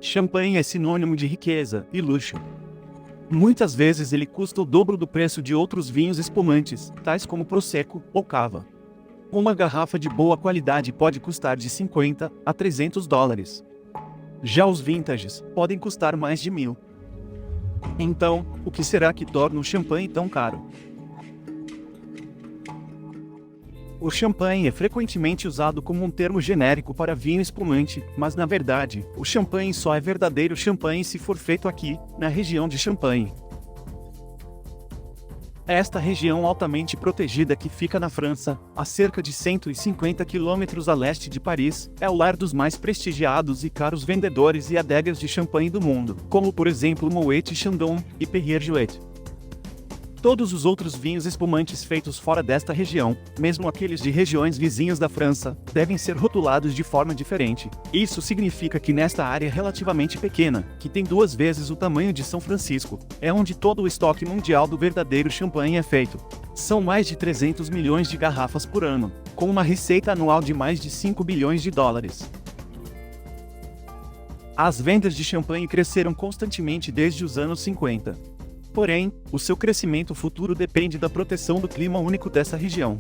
Champanhe é sinônimo de riqueza e luxo. Muitas vezes ele custa o dobro do preço de outros vinhos espumantes, tais como Prosecco ou Cava. Uma garrafa de boa qualidade pode custar de 50 a 300 dólares. Já os vintages podem custar mais de 1.000. Então, o que será que torna o champanhe tão caro? O champanhe é frequentemente usado como um termo genérico para vinho espumante, mas na verdade, o champanhe só é verdadeiro champanhe se for feito aqui, na região de Champagne. Esta região altamente protegida que fica na França, a cerca de 150 quilômetros a leste de Paris, é o lar dos mais prestigiados e caros vendedores e adegas de champanhe do mundo, como por exemplo Moet Chandon e Perrier-Jouët. Todos os outros vinhos espumantes feitos fora desta região, mesmo aqueles de regiões vizinhas da França, devem ser rotulados de forma diferente. Isso significa que nesta área relativamente pequena, que tem 2 vezes o tamanho de São Francisco, é onde todo o estoque mundial do verdadeiro champanhe é feito. São mais de 300 milhões de garrafas por ano, com uma receita anual de mais de 5 bilhões de dólares. As vendas de champanhe cresceram constantemente desde os anos 50. Porém, o seu crescimento futuro depende da proteção do clima único dessa região.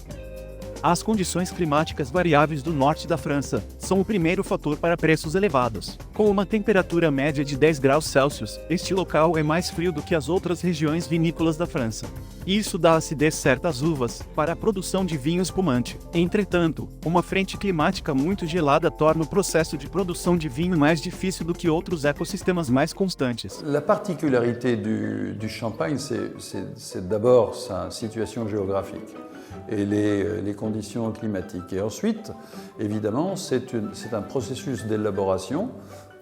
As condições climáticas variáveis do norte da França são o primeiro fator para preços elevados. Com uma temperatura média de 10 graus Celsius, este local é mais frio do que as outras regiões vinícolas da França. Isso dá acidez certa às uvas, para a produção de vinho espumante. Entretanto, uma frente climática muito gelada torna o processo de produção de vinho mais difícil do que outros ecossistemas mais constantes. La particularité du Champagne, c'est d'abord sa situation géographique et les conditions climatiques. Et ensuite, évidemment, c'est un processus d'élaboration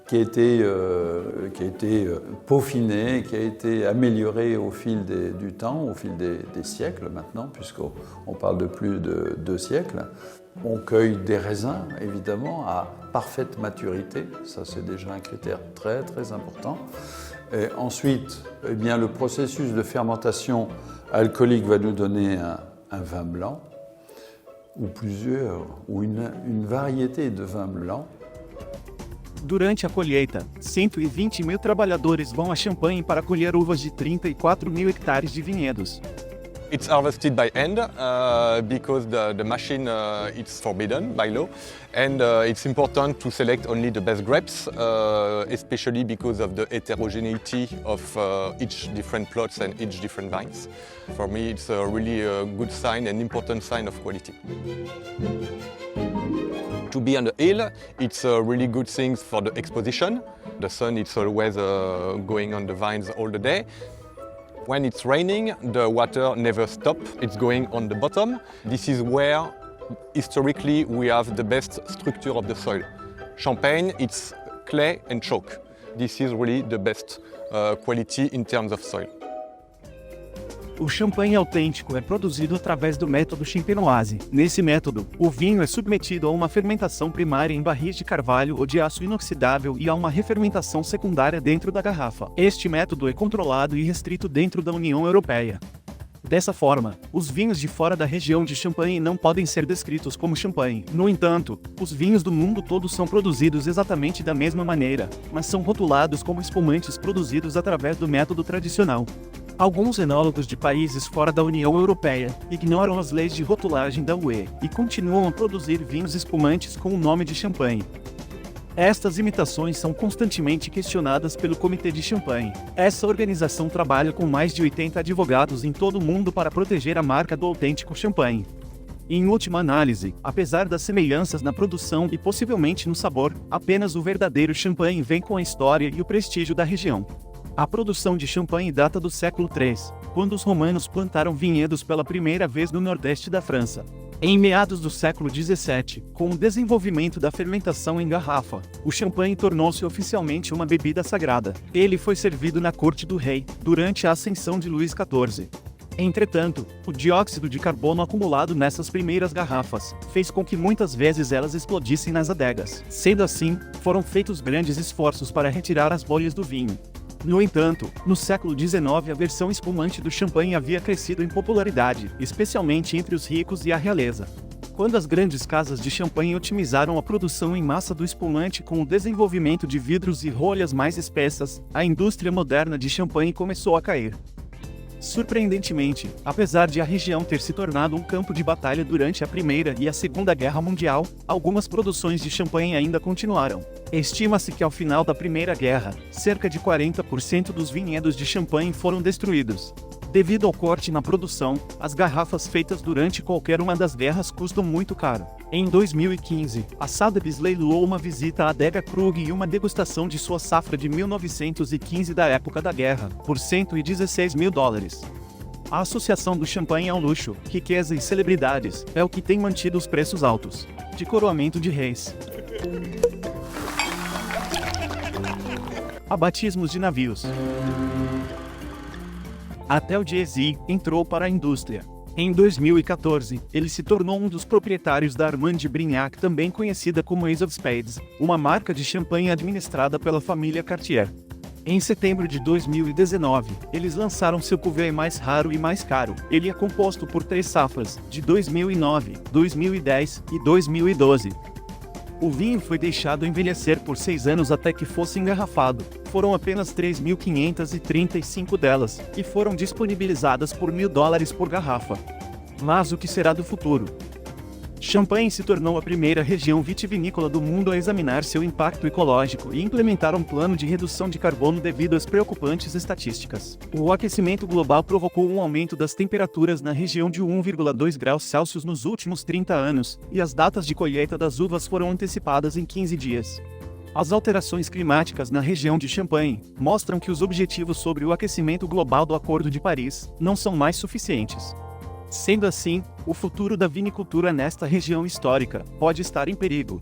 qui a été peaufiné, qui a été amélioré au fil du temps, au fil des siècles maintenant, puisqu'on parle de plus de 2 siècles. On cueille des raisins, évidemment, à parfaite maturité. Ça, c'est déjà un critère très, très important. Et ensuite, eh bien, le processus de fermentation alcoolique va nous donner un vin blanc, ou plusieurs, ou une variété de vins blancs. Durante a colheita, 120.000 trabalhadores vão a Champagne para colher uvas de 34.000 hectares de vinhedos. It's harvested by hand because the machine it's forbidden by law, and it's important to select only the best grapes, especially because of the heterogeneity of each different plots and each different vines. For me, it's a really good sign, an important sign of quality. To be on the hill, it's a really good thing for the exposition. The sun, it's always going on the vines all the day. When it's raining, the water never stops, it's going on the bottom. This is where, historically, we have the best structure of the soil. Champagne, it's clay and chalk. This is really the best quality in terms of soil. O champanhe autêntico é produzido através do método champenoise. Nesse método, o vinho é submetido a uma fermentação primária em barris de carvalho ou de aço inoxidável e a uma refermentação secundária dentro da garrafa. Este método é controlado e restrito dentro da União Europeia. Dessa forma, os vinhos de fora da região de Champagne não podem ser descritos como champanhe. No entanto, os vinhos do mundo todo são produzidos exatamente da mesma maneira, mas são rotulados como espumantes produzidos através do método tradicional. Alguns enólogos de países fora da União Europeia ignoram as leis de rotulagem da UE e continuam a produzir vinhos espumantes com o nome de champanhe. Estas imitações são constantemente questionadas pelo Comitê de Champagne. Essa organização trabalha com mais de 80 advogados em todo o mundo para proteger a marca do autêntico champanhe. Em última análise, apesar das semelhanças na produção e possivelmente no sabor, apenas o verdadeiro champanhe vem com a história e o prestígio da região. A produção de champanhe data do século III, quando os romanos plantaram vinhedos pela primeira vez no nordeste da França. Em meados do século XVII, com o desenvolvimento da fermentação em garrafa, o champanhe tornou-se oficialmente uma bebida sagrada. Ele foi servido na corte do rei, durante a ascensão de Luís XIV. Entretanto, o dióxido de carbono acumulado nessas primeiras garrafas fez com que muitas vezes elas explodissem nas adegas. Sendo assim, foram feitos grandes esforços para retirar as bolhas do vinho. No entanto, no século XIX a versão espumante do champanhe havia crescido em popularidade, especialmente entre os ricos e a realeza. quando as grandes casas de champanhe otimizaram a produção em massa do espumante com o desenvolvimento de vidros e rolhas mais espessas, a indústria moderna de champanhe começou a cair. Surpreendentemente, apesar de a região ter se tornado um campo de batalha durante a Primeira e a Segunda Guerra Mundial, algumas produções de champanhe ainda continuaram. Estima-se que ao final da Primeira Guerra, cerca de 40% dos vinhedos de champanhe foram destruídos. Devido ao corte na produção, as garrafas feitas durante qualquer uma das guerras custam muito caro. Em 2015, a Sotheby's leiloou uma visita à adega Krug e uma degustação de sua safra de 1915 da época da guerra, por $116 mil. A associação do champanhe ao luxo, riqueza e celebridades é o que tem mantido os preços altos. De coroamento de reis a batismos de navios. Até o Jay-Z entrou para a indústria. Em 2014, ele se tornou um dos proprietários da Armand de Brignac, também conhecida como Ace of Spades, uma marca de champanhe administrada pela família Cartier. Em setembro de 2019, eles lançaram seu cuvée mais raro e mais caro. Ele é composto por 3 safras, de 2009, 2010 e 2012. O vinho foi deixado envelhecer por 6 anos até que fosse engarrafado. Foram apenas 3.535 delas, e foram disponibilizadas por $1.000 por garrafa. Mas o que será do futuro? Champanhe se tornou a primeira região vitivinícola do mundo a examinar seu impacto ecológico e implementar um plano de redução de carbono devido às preocupantes estatísticas. O aquecimento global provocou um aumento das temperaturas na região de 1,2 graus Celsius nos últimos 30 anos, e as datas de colheita das uvas foram antecipadas em 15 dias. As alterações climáticas na região de Champagne mostram que os objetivos sobre o aquecimento global do Acordo de Paris não são mais suficientes. Sendo assim, o futuro da vinicultura nesta região histórica pode estar em perigo.